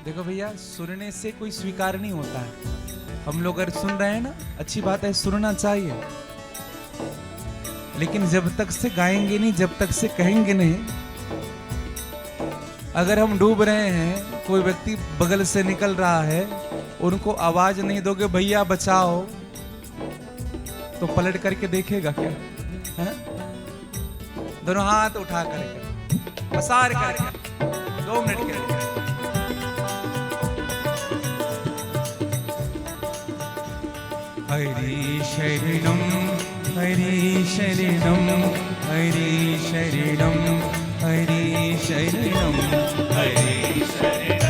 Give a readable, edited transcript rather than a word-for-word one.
देखो भैया, सुनने से कोई स्वीकार नहीं होता है। हम लोग अगर सुन रहे हैं ना, अच्छी बात है, सुनना चाहिए, लेकिन जब तक से गाएंगे नहीं, जब तक से कहेंगे नहीं। अगर हम डूब रहे हैं, कोई व्यक्ति बगल से निकल रहा है, उनको आवाज नहीं दोगे भैया बचाओ, तो पलट करके देखेगा क्या? है? दोनों हाथ उठा करके पसार करके 2 मिनट के लिए हरि शरणम हरि शरणम हरि शरणम हरि शरणम हरि शरणम